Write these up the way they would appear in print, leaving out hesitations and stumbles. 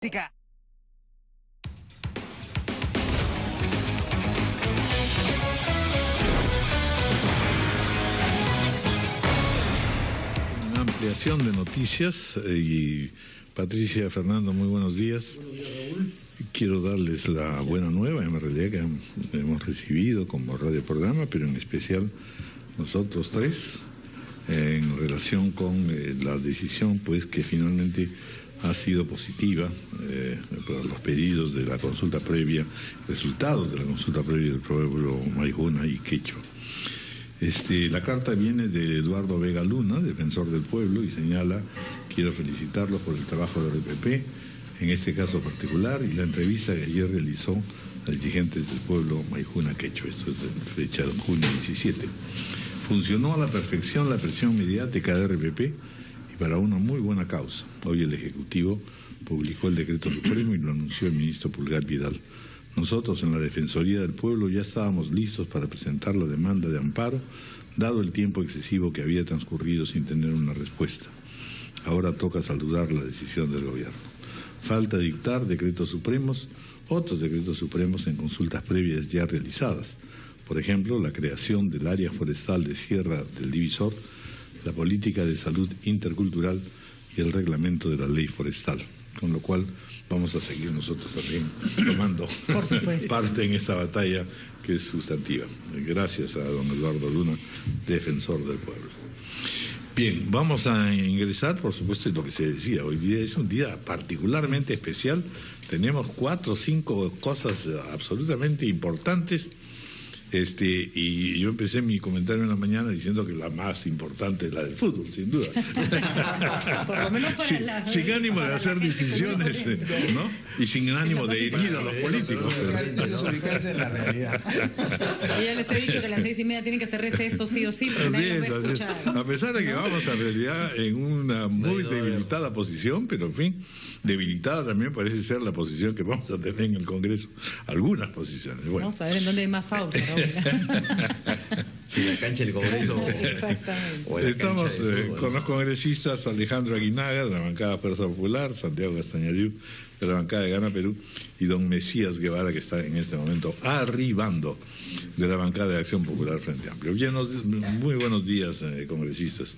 Tica. Una ampliación de noticias y Patricia, Fernando, muy buenos días. Buenos días, Raúl. Quiero darles la buena nueva, en realidad que hemos recibido como radioprograma, pero en especial nosotros tres, en relación con la decisión pues que finalmente ha sido positiva por los pedidos de la consulta previa, resultados de la consulta previa del pueblo Maijuna y Quechua. La carta viene de Eduardo Vega Luna, defensor del pueblo, y señala: quiero felicitarlos por el trabajo de RPP, en este caso particular, y la entrevista que ayer realizó a dirigentes del pueblo Maijuna Quechua. Esto es de fecha de junio 17. Funcionó a la perfección la presión mediática de RPP y para una muy buena causa. Hoy el Ejecutivo publicó el decreto supremo y lo anunció el ministro Pulgar Vidal. Nosotros en la Defensoría del Pueblo ya estábamos listos para presentar la demanda de amparo, dado el tiempo excesivo que había transcurrido sin tener una respuesta. Ahora toca saludar la decisión del gobierno. Falta dictar decretos supremos, otros decretos supremos en consultas previas ya realizadas. Por ejemplo, la creación del área forestal de Sierra del Divisor, la política de salud intercultural y el reglamento de la ley forestal. Con lo cual vamos a seguir nosotros también tomando parte en esta batalla que es sustantiva. Gracias a don Eduardo Luna, defensor del pueblo. Bien, vamos a ingresar, por supuesto, en lo que se decía. Hoy día es un día particularmente especial. Tenemos 4 o 5 cosas absolutamente importantes. Y yo empecé mi comentario en la mañana diciendo que la más importante es la del fútbol, sin duda. Por lo menos para sin ánimo de hacer distinciones, ¿no? Y sin ánimo de herir a los políticos. Es ubicarse en la realidad. Yo ya les he dicho que a las 6:30 tienen que hacer receso sí o sí, porque nadie los va a escuchar. A pesar de que vamos en realidad en una muy debilitada posición, pero en fin, debilitada también parece ser la posición que vamos a tener en el Congreso. Algunas posiciones. Bueno. Vamos a ver en dónde hay más fausa, Raúl. Si la cancha del Congreso. Exactamente. Estamos con los congresistas Alejandro Aguinaga, de la bancada Fuerza Popular, Santiago Castañariu, de la bancada de Gana Perú, y don Mesías Guevara, que está en este momento arribando, de la bancada de Acción Popular Frente Amplio. Bien, muy buenos días, congresistas.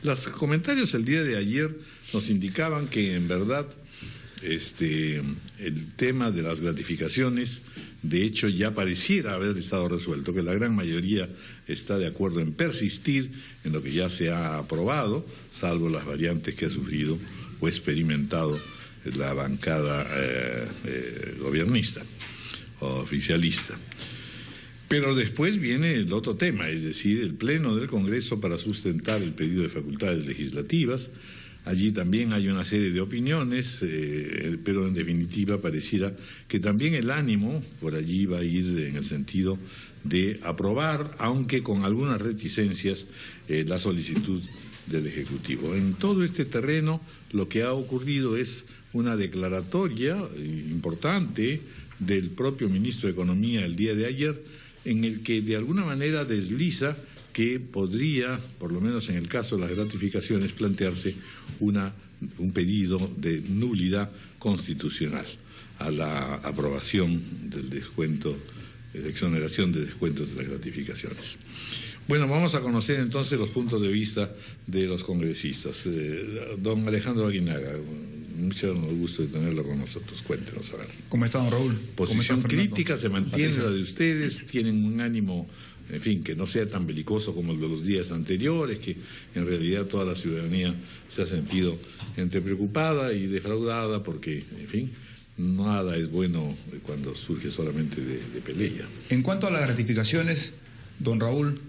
Los comentarios el día de ayer nos indicaban que en verdad el tema de las gratificaciones de hecho ya pareciera haber estado resuelto, que la gran mayoría está de acuerdo en persistir en lo que ya se ha aprobado, salvo las variantes que ha sufrido o experimentado la bancada gobiernista o oficialista. Pero después viene el otro tema, es decir, el Pleno del Congreso para sustentar el pedido de facultades legislativas. Allí también hay una serie de opiniones, pero en definitiva pareciera que también el ánimo por allí va a ir en el sentido de aprobar, aunque con algunas reticencias, la solicitud del Ejecutivo. En todo este terreno lo que ha ocurrido es una declaratoria importante del propio ministro de Economía el día de ayer, en el que de alguna manera desliza que podría, por lo menos en el caso de las gratificaciones, plantearse un pedido de nulidad constitucional a la aprobación del descuento, de exoneración de descuentos de las gratificaciones. Bueno, vamos a conocer entonces los puntos de vista de los congresistas. Don Alejandro Aguinaga, mucho gusto de tenerlo con nosotros. Cuéntenos, a ver. ¿Cómo está, don Raúl? Posición crítica, ¿se mantiene la de ustedes? ¿Tienen un ánimo, en fin, que no sea tan belicoso como el de los días anteriores, que en realidad toda la ciudadanía se ha sentido entre preocupada y defraudada porque, en fin, nada es bueno cuando surge solamente de pelea? En cuanto a las gratificaciones, don Raúl,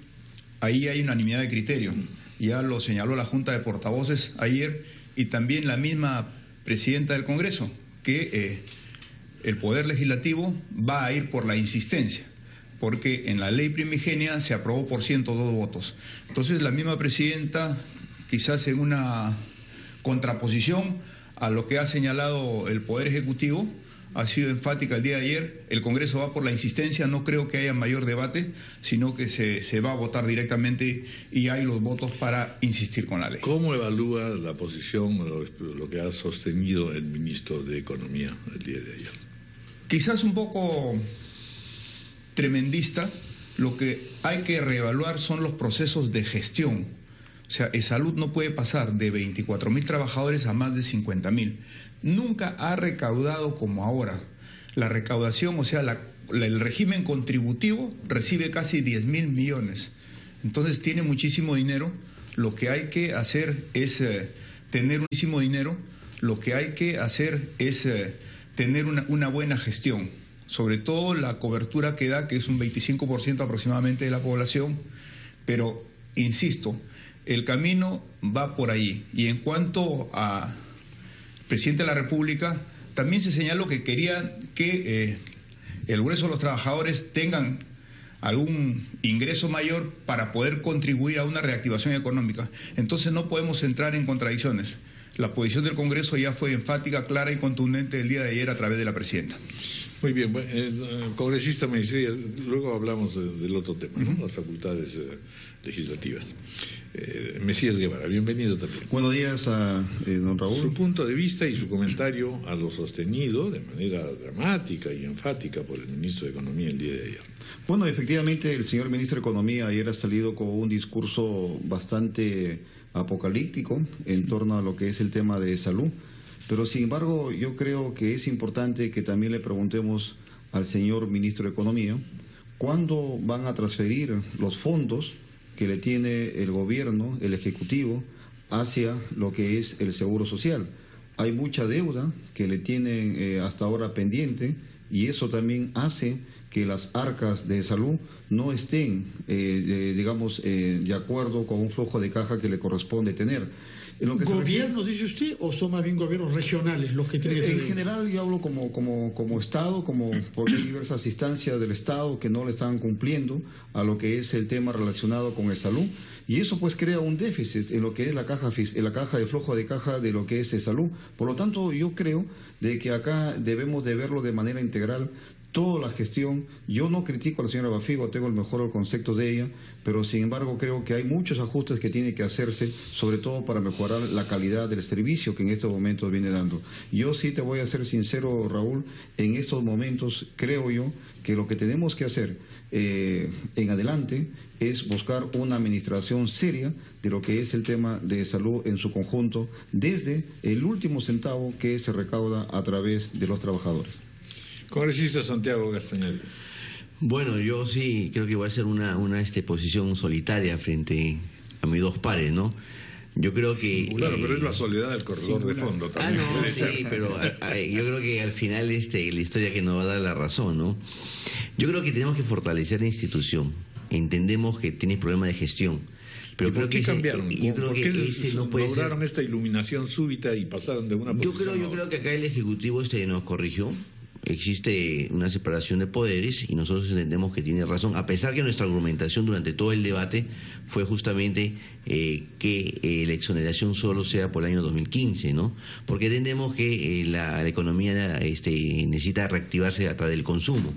ahí hay unanimidad de criterio. Ya lo señaló la Junta de Portavoces ayer y también la misma presidenta del Congreso, que el Poder Legislativo va a ir por la insistencia, porque en la ley primigenia se aprobó por 102 votos. Entonces la misma presidenta, quizás en una contraposición a lo que ha señalado el Poder Ejecutivo, ha sido enfática el día de ayer. El Congreso va por la insistencia, no creo que haya mayor debate, sino que se va a votar directamente y hay los votos para insistir con la ley. ¿Cómo evalúa la posición, lo que ha sostenido el ministro de Economía el día de ayer? Quizás un poco tremendista. Lo que hay que reevaluar son los procesos de gestión. O sea, ESalud no puede pasar de 24.000 trabajadores a más de 50.000. Nunca ha recaudado como ahora. La recaudación, o sea, el régimen contributivo recibe casi 10.000 millones. Entonces tiene muchísimo dinero. Lo que hay que hacer es tener muchísimo dinero. Lo que hay que hacer es tener una buena gestión. Sobre todo la cobertura que da, que es un 25% aproximadamente de la población. Pero, insisto, el camino va por ahí. Y en cuanto a presidente de la República, también se señaló que quería que el grueso de los trabajadores tengan algún ingreso mayor para poder contribuir a una reactivación económica. Entonces no podemos entrar en contradicciones. La posición del Congreso ya fue enfática, clara y contundente el día de ayer a través de la presidenta. Muy bien, congresista ministerial, luego hablamos del otro tema, ¿no? Las facultades legislativas. Mesías Guevara, bienvenido también. Buenos días a don Raúl. Su punto de vista y su comentario a lo sostenido de manera dramática y enfática por el ministro de Economía el día de ayer. Bueno, efectivamente el señor ministro de Economía ayer ha salido con un discurso bastante apocalíptico en torno a lo que es el tema de salud. Pero sin embargo yo creo que es importante que también le preguntemos al señor ministro de Economía cuándo van a transferir los fondos que le tiene el gobierno, el Ejecutivo, hacia lo que es el Seguro Social. Hay mucha deuda que le tienen hasta ahora pendiente y eso también hace que las arcas de salud no estén, de acuerdo con un flujo de caja que le corresponde tener. ¿Gobiernos, dice usted, o son más bien gobiernos regionales los que tienen que En general yo hablo como Estado, porque hay diversas instancias del Estado que no le están cumpliendo a lo que es el tema relacionado con el salud, y eso pues crea un déficit en lo que es la caja de flujo de caja de lo que es el salud. Por lo tanto, yo creo de que acá debemos de verlo de manera integral, toda la gestión. Yo no critico a la señora Bafigo, tengo el mejor concepto de ella, pero sin embargo creo que hay muchos ajustes que tienen que hacerse, sobre todo para mejorar la calidad del servicio que en estos momentos viene dando. Yo sí te voy a ser sincero, Raúl, en estos momentos creo yo que lo que tenemos que hacer en adelante es buscar una administración seria de lo que es el tema de salud en su conjunto, desde el último centavo que se recauda a través de los trabajadores. Congresista Santiago Castañeda. Bueno, yo sí creo que voy a hacer una posición solitaria frente a mis dos pares, ¿no? Yo creo que... Claro, pero es la soledad del corredor de fondo también. No, sí, pero yo creo que al final la historia que nos va a dar la razón, ¿no? Yo creo que tenemos que fortalecer la institución. Entendemos que tiene problemas de gestión. Pero ¿por qué cambiaron? Yo creo que ese no puede lograron ser. Esta iluminación súbita y pasaron de una posición Yo creo que acá el Ejecutivo nos corrigió. Existe una separación de poderes y nosotros entendemos que tiene razón, a pesar que nuestra argumentación durante todo el debate fue justamente que la exoneración solo sea por el año 2015, ¿no? Porque entendemos que la economía necesita reactivarse a través del consumo.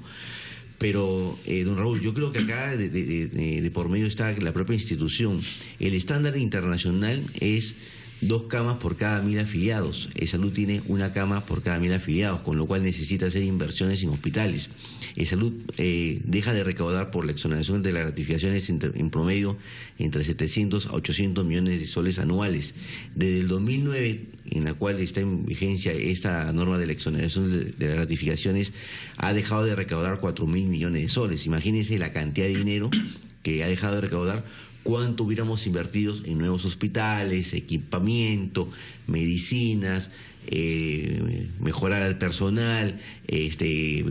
Pero, don Raúl, yo creo que acá de por medio está la propia institución. El estándar internacional es 2 camas por cada 1.000 afiliados. ESalud tiene 1 cama por cada 1.000 afiliados, con lo cual necesita hacer inversiones en hospitales. ESalud deja de recaudar por la exoneración de las gratificaciones en promedio entre 700 a 800 millones de soles anuales. Desde el 2009, en la cual está en vigencia esta norma de la exoneración de las gratificaciones, ha dejado de recaudar 4.000 millones de soles. Imagínense la cantidad de dinero que ha dejado de recaudar. ¿Cuánto hubiéramos invertido en nuevos hospitales, equipamiento, medicinas, mejorar al personal,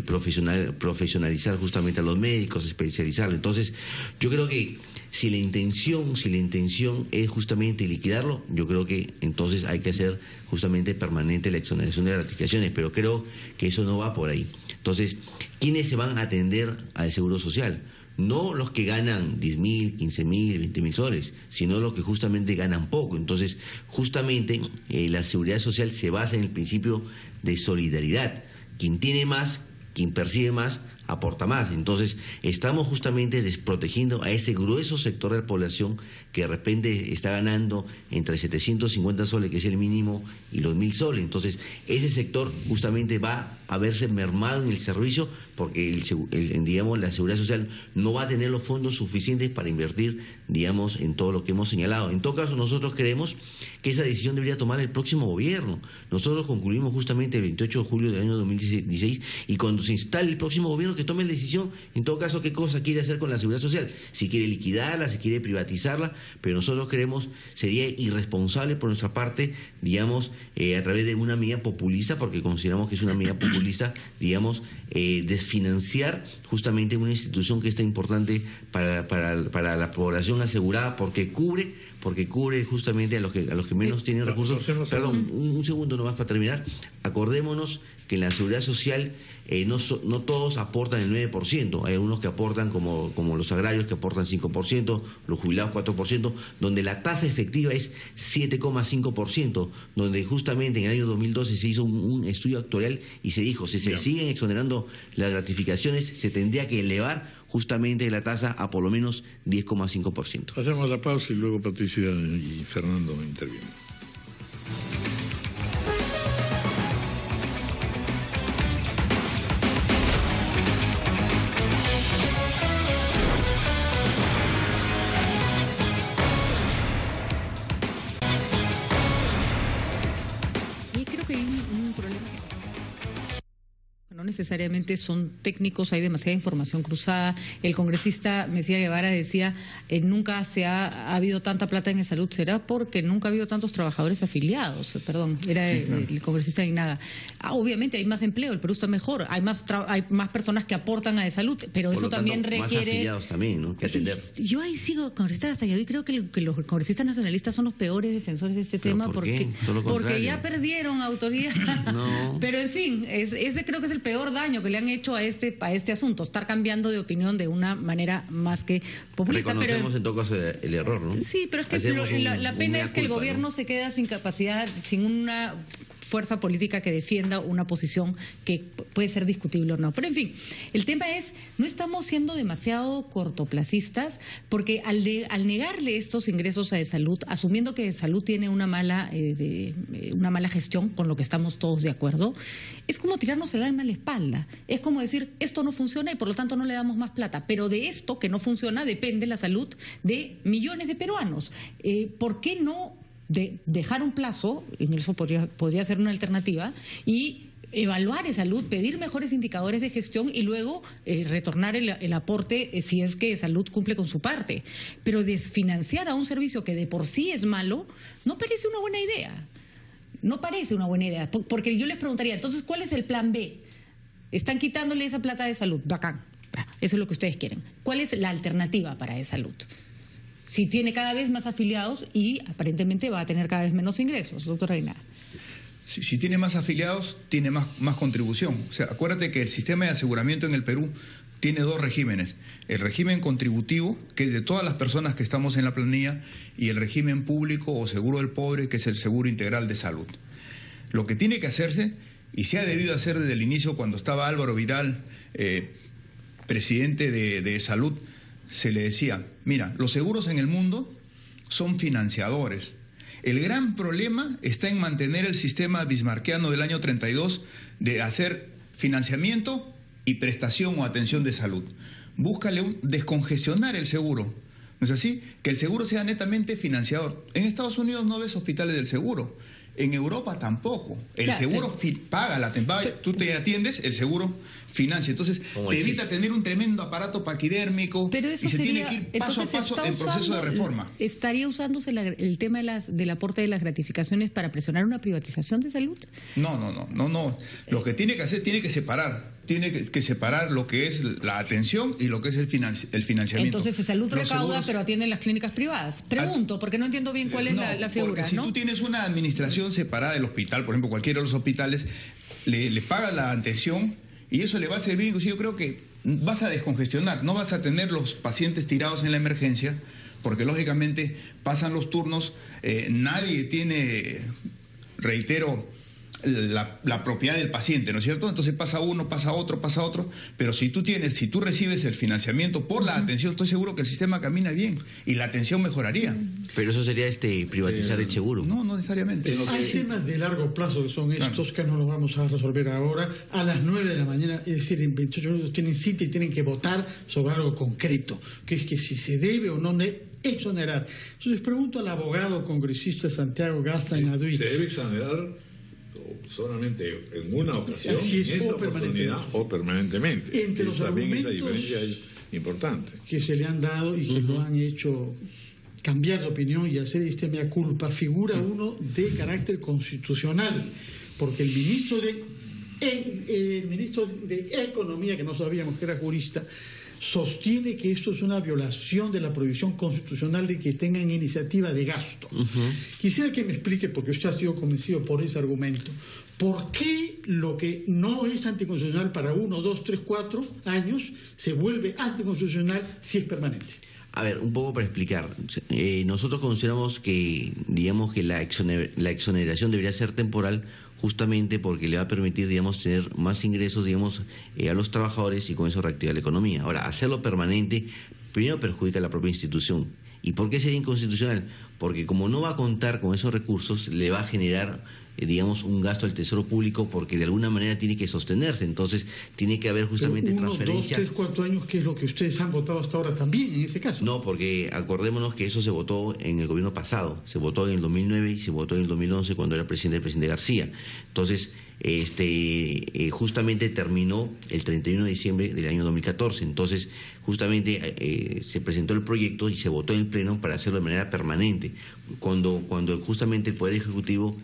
profesionalizar justamente a los médicos, especializarlo? Entonces, yo creo que si la intención es justamente liquidarlo, yo creo que entonces hay que hacer justamente permanente la exoneración de las gratificaciones, pero creo que eso no va por ahí. Entonces, ¿quiénes se van a atender al Seguro Social? No los que ganan 10.000, 15.000, 20.000 soles, sino los que justamente ganan poco. Entonces, justamente la seguridad social se basa en el principio de solidaridad. quien tiene más, quien percibe más, aporta más. Entonces, estamos justamente desprotegiendo a ese grueso sector de la población que de repente está ganando entre 750 soles, que es el mínimo, y los 1.000 soles. Entonces, ese sector justamente va a verse mermado en el servicio porque digamos, la Seguridad Social no va a tener los fondos suficientes para invertir, digamos, en todo lo que hemos señalado. En todo caso, nosotros creemos que esa decisión debería tomar el próximo gobierno. Nosotros concluimos justamente el 28 de julio del año 2016 y cuando se instale el próximo gobierno que tome la decisión, en todo caso, qué cosa quiere hacer con la Seguridad Social, si quiere liquidarla, si quiere privatizarla, pero nosotros creemos sería irresponsable por nuestra parte, digamos, a través de una medida populista, porque consideramos que es una medida populista, digamos, desfinanciar justamente una institución que es tan importante para la población asegurada, porque cubre justamente a los que menos tienen recursos. Perdón, un segundo nomás para terminar. Acordémonos que en la Seguridad Social no todos aportan el 9%, hay algunos que aportan como los agrarios que aportan 5%, los jubilados 4%, donde la tasa efectiva es 7,5%, donde justamente en el año 2012 se hizo un estudio actuarial y se dijo, si se siguen exonerando las gratificaciones, se tendría que elevar justamente la tasa a por lo menos 10,5%. Hacemos la pausa y luego Patricia y Fernando intervienen. No necesariamente son técnicos, hay demasiada información cruzada. El congresista Mesía Guevara decía, nunca ha habido tanta plata en salud, será porque nunca ha habido tantos trabajadores afiliados, perdón, era el congresista Guinaga. Obviamente hay más empleo, el Perú está mejor, hay más personas que aportan a de salud, pero por eso también requiere... Más afiliados también, ¿no? Que atender. Sí, yo ahí sigo congresista hasta hoy, creo que los congresistas nacionalistas son los peores defensores de este tema porque ya perdieron autoridad. No. Pero en fin, ese creo que es el peor daño que le han hecho a este asunto, estar cambiando de opinión de una manera más que populista. Reconocemos en todo caso el error, ¿no? Sí, pero es que la pena es que el gobierno, ¿no?, se queda sin capacidad, sin una fuerza política que defienda una posición que puede ser discutible o no. Pero en fin, el tema es, no estamos siendo demasiado cortoplacistas, porque al negarle estos ingresos a de salud, asumiendo que de salud tiene una mala gestión, con lo que estamos todos de acuerdo, es como tirarnos el alma a la espalda. Es como decir, esto no funciona y por lo tanto no le damos más plata. Pero de esto que no funciona depende la salud de millones de peruanos. ¿Por qué no dejar un plazo, en eso podría ser una alternativa, y evaluar esa salud, pedir mejores indicadores de gestión y luego retornar el aporte si es que salud cumple con su parte? Pero desfinanciar a un servicio que de por sí es malo no parece una buena idea. No parece una buena idea, porque yo les preguntaría, entonces, ¿cuál es el plan B? Están quitándole esa plata de salud, bacán, eso es lo que ustedes quieren. ¿Cuál es la alternativa para de salud? Si tiene cada vez más afiliados y aparentemente va a tener cada vez menos ingresos, doctor Reina. Si tiene más afiliados, tiene más contribución. O sea, acuérdate que el sistema de aseguramiento en el Perú tiene dos regímenes. El régimen contributivo, que es de todas las personas que estamos en la planilla, y el régimen público o seguro del pobre, que es el seguro integral de salud. Lo que tiene que hacerse, y se ha debido hacer desde el inicio cuando estaba Álvaro Vidal, presidente de salud, se le decía, mira, los seguros en el mundo son financiadores. El gran problema está en mantener el sistema bismarckiano del año 32 de hacer financiamiento y prestación o atención de salud. Búscale descongestionar el seguro. ¿No es así? Que el seguro sea netamente financiador. En Estados Unidos no ves hospitales del seguro. En Europa tampoco. El seguro paga la temporada. Tú te atiendes, el seguro financia. Entonces, te evita tener un tremendo aparato paquidérmico y se tiene que ir paso a paso en proceso de reforma. ¿Estaría usándose el tema del aporte de las gratificaciones para presionar una privatización de salud? No. Lo que tiene que hacer, tiene que separar lo que es la atención y lo que es el financiamiento. Entonces, salud recauda, pero atienden las clínicas privadas. Pregunto, porque no entiendo bien cuál es la figura. Porque si tú tienes una administración separada del hospital, por ejemplo, cualquiera de los hospitales, le pagas la atención y eso le va a servir. Inclusive yo creo que vas a descongestionar, no vas a tener los pacientes tirados en la emergencia, porque lógicamente pasan los turnos, nadie tiene, reitero, la propiedad del paciente, ¿no es cierto? Entonces pasa uno, pasa otro, pero si tú recibes el financiamiento por la atención, estoy seguro que el sistema camina bien y la atención mejoraría. Pero eso sería privatizar el seguro. No necesariamente. Hay temas de largo plazo que son estos que no los vamos a resolver ahora a las 9 de la mañana, es decir, en 28 minutos tienen cita y tienen que votar sobre algo concreto, que es que si se debe o no exonerar. Entonces pregunto al abogado congresista Santiago Gasta Nadui. Se debe exonerar solamente en una ocasión, así es, en esta o permanentemente. o permanentemente. Entre los argumentos esa diferencia es importante. Que se le han dado y que lo han hecho cambiar de opinión y hacer este mea culpa, figura uno de carácter constitucional, porque el ministro de Economía, que no sabíamos que era jurista, sostiene que esto es una violación de la prohibición constitucional de que tengan iniciativa de gasto. Quisiera que me explique, porque usted ha sido convencido por ese argumento, ¿por qué lo que no es anticonstitucional para 1, 2, 3, 4 años se vuelve anticonstitucional si es permanente? A ver, un poco para explicar. Nosotros consideramos que, digamos, que la exoneración debería ser temporal, justamente porque le va a permitir, digamos, tener más ingresos, digamos, a los trabajadores y con eso reactivar la economía. Ahora, hacerlo permanente, primero perjudica a la propia institución. ¿Y por qué sería inconstitucional? Porque como no va a contar con esos recursos, le va a generar, digamos, un gasto al Tesoro Público, porque de alguna manera tiene que sostenerse. Entonces, tiene que haber justamente transferencia. 1, 2, 3, 4 años, que es lo que ustedes han votado hasta ahora también en ese caso. No, porque acordémonos que eso se votó en el gobierno pasado. Se votó en el 2009 y se votó en el 2011 cuando era el presidente García. Entonces, justamente terminó el 31 de diciembre del año 2014. Entonces, justamente se presentó el proyecto y se votó en el Pleno para hacerlo de manera permanente. Cuando justamente el Poder Ejecutivo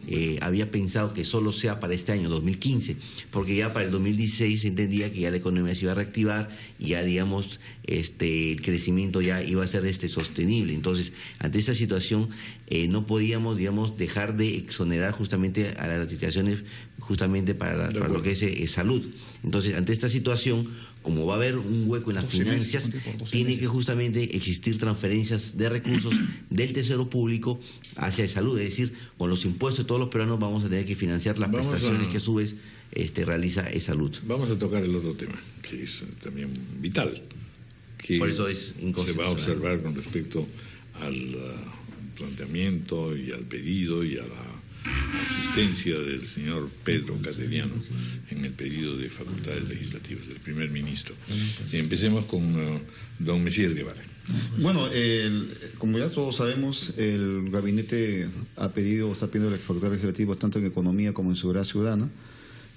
había pensado que solo sea para este año, 2015, porque ya para el 2016 se entendía que ya la economía se iba a reactivar y ya, digamos, el crecimiento ya iba a ser sostenible. Entonces, ante esta situación, no podíamos, digamos, dejar de exonerar justamente a las gratificaciones justamente para lo que es salud. Entonces, ante esta situación, como va a haber un hueco en las finanzas, tiene que justamente existir transferencias de recursos del Tesoro Público hacia salud, es decir, con los impuestos de todos los peruanos vamos a tener que financiar las prestaciones que a su vez realiza salud. Vamos a tocar el otro tema, que es también vital, que por eso es se va a observar con respecto al planteamiento y al pedido y a la asistencia del señor Pedro Cateriano en el pedido de facultades legislativas del primer ministro. Empecemos con don Mesías Guevara. Bueno, como ya todos sabemos, el gabinete está pidiendo las facultades legislativas tanto en economía como en seguridad ciudadana.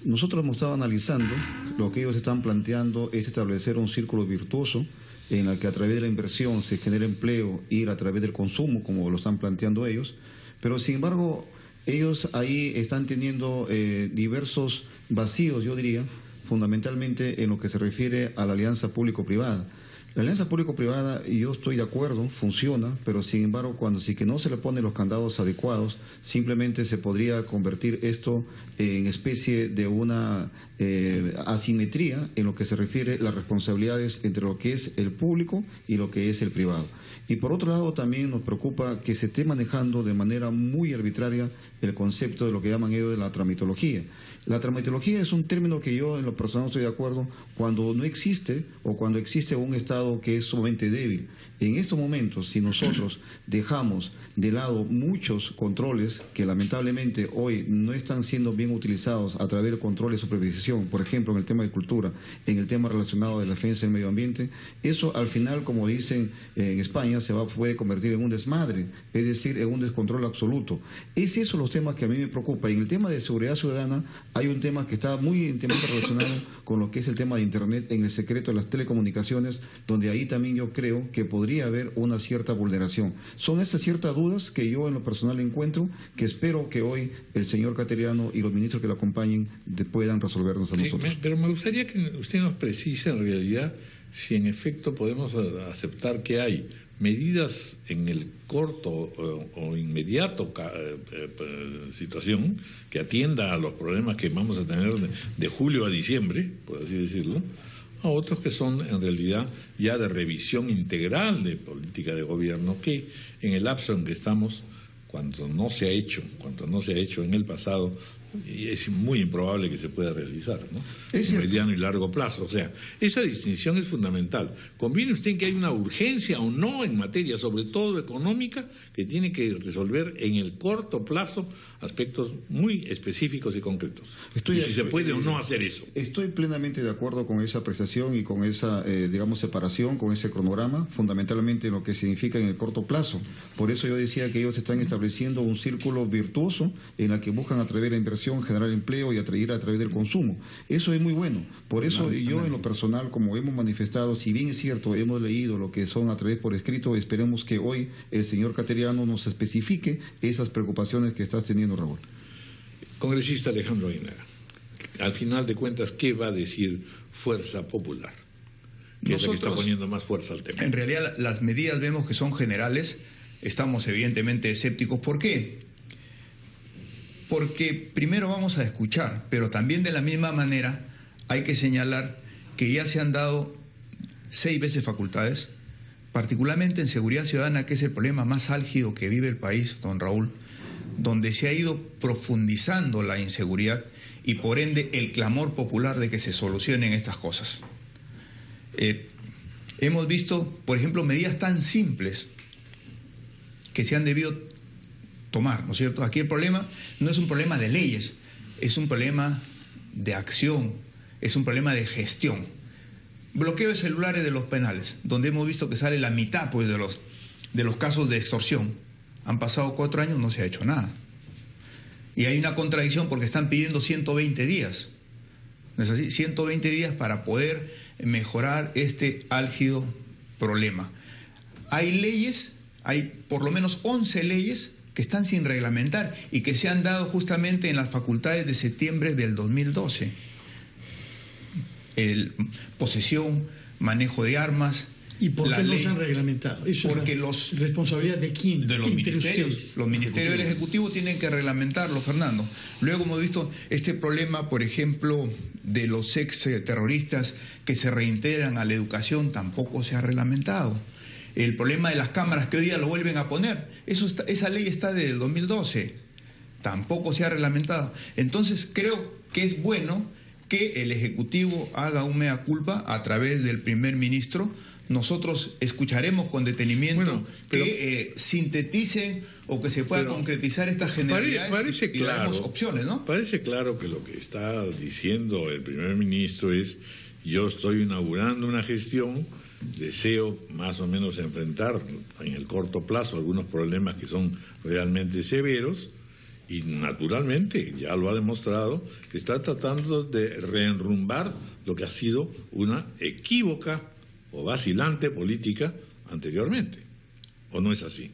Nosotros hemos estado analizando lo que ellos están planteando es establecer un círculo virtuoso en el que a través de la inversión se genera empleo y a través del consumo, como lo están planteando ellos, pero sin embargo ellos ahí están teniendo diversos vacíos, yo diría, fundamentalmente en lo que se refiere a la alianza público-privada. La alianza público-privada, yo estoy de acuerdo, funciona, pero sin embargo, si que no se le ponen los candados adecuados, simplemente se podría convertir esto en especie de una asimetría en lo que se refiere a las responsabilidades entre lo que es el público y lo que es el privado. Y por otro lado, también nos preocupa que se esté manejando de manera muy arbitraria el concepto de lo que llaman ellos de la tramitología. La tramitología es un término que yo en lo personal estoy de acuerdo cuando no existe o cuando existe un Estado que es sumamente débil. En estos momentos, si nosotros dejamos de lado muchos controles que lamentablemente hoy no están siendo bien utilizados a través de control y supervisión, por ejemplo en el tema de cultura, en el tema relacionado de la defensa del medio ambiente, eso al final, como dicen en España, puede convertir en un desmadre, es decir, en un descontrol absoluto. Es eso los temas que a mí me preocupa. Y en el tema de seguridad ciudadana hay un tema que está muy íntimamente relacionado con lo que es el tema de Internet en el secreto de las telecomunicaciones, donde ahí también yo creo que podría haber una cierta vulneración. Son esas ciertas dudas que yo en lo personal encuentro, que espero que hoy el señor Cateriano y los ministros que lo acompañen puedan resolvernos a nosotros. Pero me gustaría que usted nos precise en realidad si en efecto podemos aceptar que hay medidas en el corto o inmediato situación que atienda a los problemas que vamos a tener de julio a diciembre, por así decirlo, a otros que son en realidad ya de revisión integral de política de gobierno, que en el lapso en que estamos, cuando no se ha hecho en el pasado, y es muy improbable que se pueda realizar, ¿no? Es en mediano y largo plazo. O sea, esa distinción es fundamental. ¿Conviene usted en que hay una urgencia o no en materia, sobre todo económica, que tiene que resolver en el corto plazo aspectos muy específicos y concretos? Y si se puede o no hacer eso. Estoy plenamente de acuerdo con esa apreciación y con esa, digamos, separación, con ese cronograma, fundamentalmente en lo que significa en el corto plazo. Por eso yo decía que ellos están estableciendo un círculo virtuoso en la que buscan atraer la inversión, generar empleo y atraer a través del consumo. Eso es muy bueno. Por eso yo en lo personal, como hemos manifestado, si bien es cierto, hemos leído lo que son a través por escrito, esperemos que hoy el señor Cateriano nos especifique esas preocupaciones que estás teniendo, Raúl. Congresista Alejandro Aguinaga, al final de cuentas, ¿qué va a decir Fuerza Popular? Que es la que está poniendo más fuerza al tema. En realidad las medidas vemos que son generales, estamos evidentemente escépticos. ¿Por qué? Porque primero vamos a escuchar, pero también de la misma manera hay que señalar que ya se han dado 6 veces facultades, particularmente en seguridad ciudadana, que es el problema más álgido que vive el país, don Raúl, donde se ha ido profundizando la inseguridad y por ende el clamor popular de que se solucionen estas cosas. Hemos visto, por ejemplo, medidas tan simples que se han debido tomar, ¿no es cierto? Aquí el problema no es un problema de leyes, es un problema de acción, es un problema de gestión. Bloqueo de celulares de los penales, donde hemos visto que sale la mitad pues, de los casos de extorsión. Han pasado 4 años, no se ha hecho nada. Y hay una contradicción porque están pidiendo 120 días. ¿No es así? 120 días para poder mejorar este álgido problema. Hay leyes, hay por lo menos 11 leyes que están sin reglamentar y que se han dado justamente en las facultades de septiembre del 2012. Posesión, manejo de armas. ¿Y por qué no se han reglamentado? Eso porque es la responsabilidad de quién. De los ministerios. Los ministerios del Ejecutivo tienen que reglamentarlo, Fernando. Luego hemos visto este problema, por ejemplo, de los ex terroristas que se reintegran a la educación, tampoco se ha reglamentado. El problema de las cámaras que hoy día lo vuelven a poner, esa ley está desde el 2012, tampoco se ha reglamentado. Entonces creo que es bueno que el Ejecutivo haga un mea culpa a través del primer ministro. Nosotros escucharemos con detenimiento que sinteticen o que se pueda concretizar estas generalidades parece y daremos opciones, ¿no? Parece claro que lo que está diciendo el primer ministro es: yo estoy inaugurando una gestión, deseo más o menos enfrentar en el corto plazo algunos problemas que son realmente severos y naturalmente ya lo ha demostrado que está tratando de reenrumbar lo que ha sido una equívoca o vacilante política anteriormente. ¿O no es así?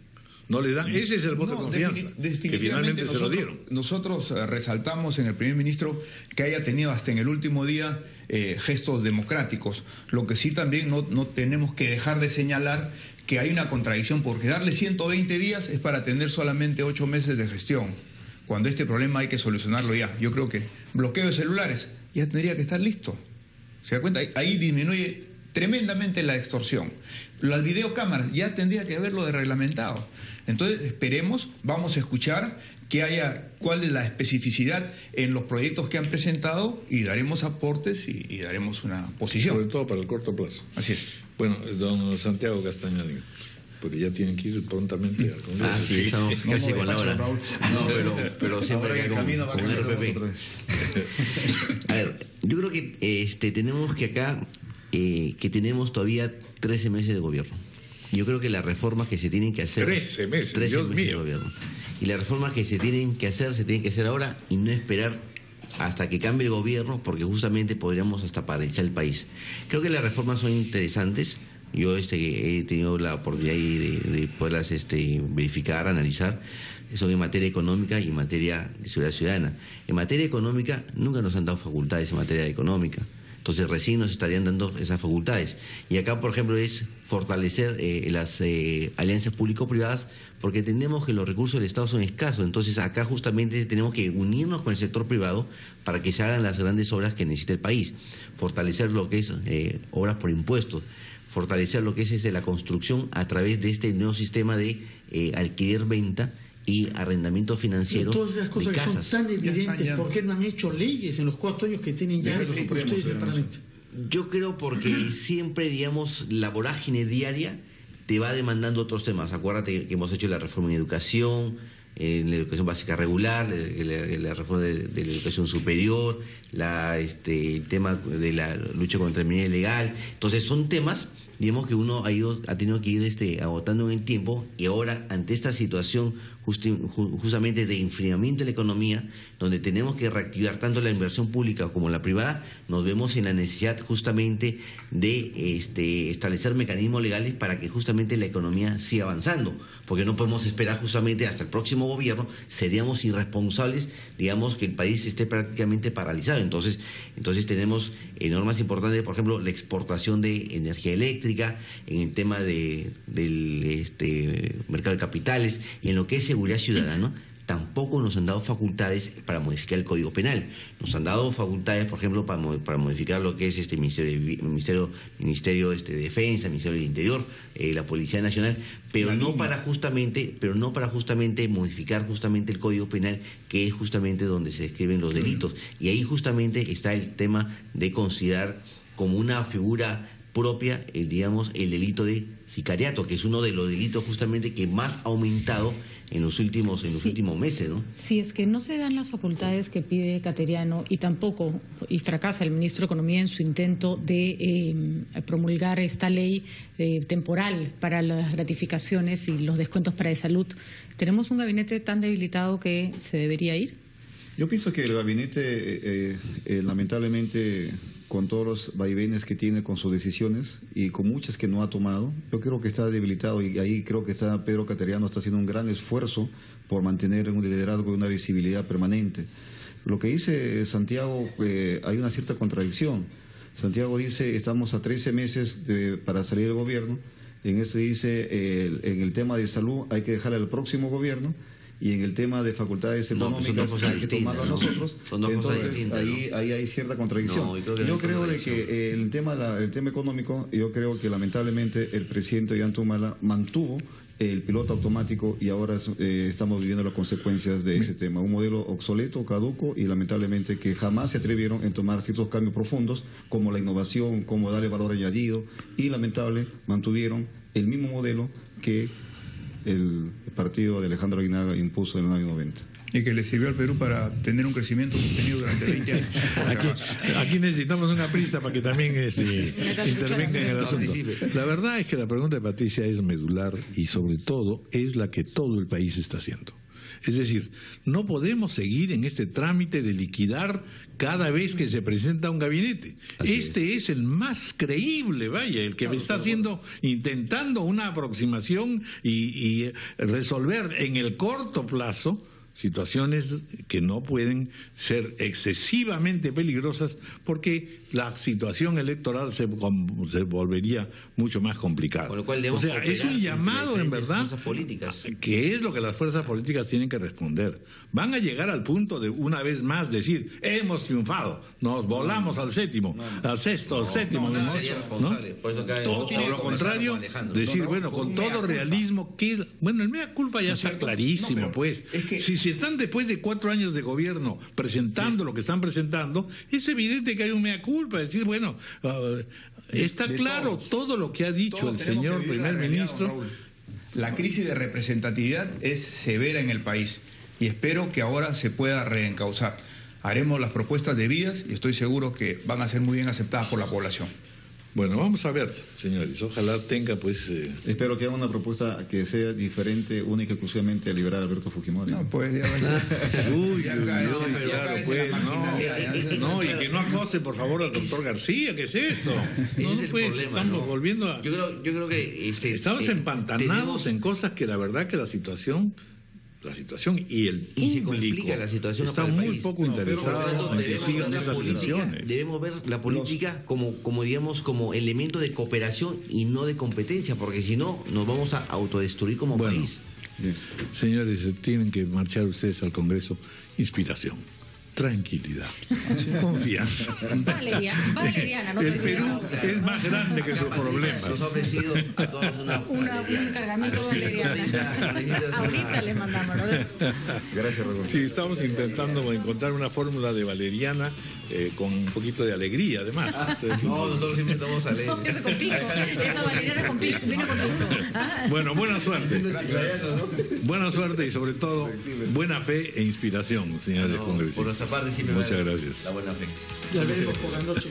No le dan, ese es el voto de confianza que finalmente se lo dieron. Nosotros resaltamos en el primer ministro que haya tenido hasta en el último día gestos democráticos. Lo que sí también no tenemos que dejar de señalar que hay una contradicción, porque darle 120 días es para tener solamente 8 meses de gestión, cuando este problema hay que solucionarlo ya. Yo creo que bloqueo de celulares ya tendría que estar listo. ¿Se da cuenta? Ahí disminuye tremendamente la extorsión. Las videocámaras ya tendría que haberlo reglamentado. Entonces esperemos, vamos a escuchar cuál es la especificidad en los proyectos que han presentado y daremos aportes y daremos una posición. Sobre todo para el corto plazo. Así es. Bueno, don Santiago Castañeda, porque ya tienen que ir prontamente al Congreso. Sí, estamos casi con la hora. No, pero siempre hay con RPP. A ver, yo creo que tenemos que acá, que tenemos todavía 13 meses de gobierno. Yo creo que las reformas que se tienen que hacer... 13 meses, 13 Dios meses mío. de gobierno. Y las reformas que se tienen que hacer ahora y no esperar hasta que cambie el gobierno, porque justamente podríamos hasta paralizar el país. Creo que las reformas son interesantes. Yo he tenido la oportunidad de poderlas verificar, analizar. Son en materia económica y en materia de seguridad ciudadana. En materia económica nunca nos han dado facultades en materia económica. Entonces recién nos estarían dando esas facultades. Y acá, por ejemplo, es fortalecer las alianzas público-privadas, porque entendemos que los recursos del Estado son escasos. Entonces acá justamente tenemos que unirnos con el sector privado para que se hagan las grandes obras que necesita el país. Fortalecer lo que es obras por impuestos, fortalecer lo que es la construcción a través de este nuevo sistema de alquiler-venta y arrendamiento financiero todas esas cosas de que son casas. tan evidentes, ya. ¿por qué no han hecho leyes en los 4 años que tienen ya ustedes en el Parlamento? Yo creo porque siempre, digamos, la vorágine diaria te va demandando otros temas. Acuérdate que hemos hecho la reforma en educación básica regular, la reforma de la educación superior, el tema de la lucha contra el minería ilegal. Entonces son temas, digamos, que uno ha tenido que ir agotando en el tiempo, y ahora ante esta situación justamente de enfriamiento de la economía, donde tenemos que reactivar tanto la inversión pública como la privada, nos vemos en la necesidad justamente de establecer mecanismos legales para que justamente la economía siga avanzando, porque no podemos esperar justamente hasta el próximo gobierno. Seríamos irresponsables, digamos, que el país esté prácticamente paralizado. Entonces tenemos normas importantes, por ejemplo, la exportación de energía eléctrica, en el tema del mercado de capitales, y en lo que es seguridad ciudadana. Tampoco nos han dado facultades para modificar el Código Penal. Nos han dado facultades, por ejemplo, para modificar lo que es Ministerio de Defensa, Ministerio del Interior, la Policía Nacional, pero no para justamente modificar justamente el Código Penal, que es justamente donde se describen los delitos. Y ahí justamente está el tema de considerar como una figura propia, el delito de sicariato, que es uno de los delitos justamente que más ha aumentado en los últimos meses, ¿no? Si es que no se dan las facultades que pide Cateriano, y fracasa el ministro de Economía en su intento de promulgar esta ley temporal para las gratificaciones y los descuentos para de salud, ¿tenemos un gabinete tan debilitado que se debería ir? Yo pienso que el gabinete, lamentablemente, con todos los vaivenes que tiene con sus decisiones y con muchas que no ha tomado, yo creo que está debilitado, y ahí creo que Pedro Cateriano está haciendo un gran esfuerzo por mantener un liderazgo y una visibilidad permanente. Lo que dice Santiago, hay una cierta contradicción. Santiago dice, estamos a 13 meses para salir del gobierno. En este dice, en el tema de salud hay que dejarle al próximo gobierno, y en el tema de facultades económicas hay que tomarlo a nosotros. Entonces ahí hay cierta contradicción. Yo creo de que el tema económico, yo creo que lamentablemente el presidente Ollanta mantuvo el piloto automático, y ahora estamos viviendo las consecuencias de ese tema. Un modelo obsoleto, caduco, y lamentablemente que jamás se atrevieron en tomar ciertos cambios profundos, como la innovación, como darle valor añadido, y lamentable mantuvieron el mismo modelo que el partido de Alejandro Aguinaga impuso en el año 90. Y que le sirvió al Perú para tener un crecimiento sostenido durante 20 años. Aquí necesitamos una prista para que también intervenga en el asunto. La verdad es que la pregunta de Patricia es medular, y sobre todo es la que todo el país está haciendo. Es decir, no podemos seguir en este trámite de liquidar cada vez que se presenta un gabinete. Es el más creíble, el que está intentando una aproximación y resolver en el corto plazo situaciones que no pueden ser excesivamente peligrosas, porque la situación electoral se volvería mucho más complicada. Con lo cual es un llamado, en verdad, que es lo que las fuerzas políticas tienen que responder. Van a llegar al punto de, una vez más, decir, hemos triunfado, nos volamos al séptimo, al sexto, al séptimo, todo lo contrario, decir, con todo realismo, ¿qué es? Bueno, el mea culpa ya está clarísimo, pues. Si están después de 4 años de gobierno presentando lo que están presentando, es evidente que hay un mea culpa. Decir, está claro todo lo que ha dicho el señor primer ministro. La crisis de representatividad es severa en el país, y espero que ahora se pueda reencauzar. Haremos las propuestas debidas y estoy seguro que van a ser muy bien aceptadas por la población. Bueno, vamos a ver, señores, ojalá tenga Espero que haga una propuesta que sea diferente, única y exclusivamente a liberar a Alberto Fujimori. No, pues ya y que no acose, por favor, al doctor García, ¿qué es esto? Estamos volviendo a... Yo creo que... estamos empantanados en cosas que la verdad que la situación y el público se complica la situación está para el muy país. poco interesado en que sigan esas tensiones. Debemos ver la política como elemento de cooperación y no de competencia, porque si no nos vamos a autodestruir como país. Bien. Señores, tienen que marchar ustedes al Congreso. Inspiración. tranquilidad, confianza. Valeriana, no El Perú es más grande que sus Nos problemas. ha ofrecido a todos un cargamento valeriana. Ahorita le mandamos, ¿no? Gracias, Raúl. Sí, estamos intentando encontrar una fórmula de valeriana con un poquito de alegría, además. No, nosotros siempre estamos alegres. No, ese con pico. Esa valeriana con pico, viene con pico. Ah. Bueno, buena suerte. Buena suerte y sobre todo buena fe e inspiración, señores Por congresistas. nuestra parte siempre Muchas gracias. la buena fe. Ya veremos por la noche.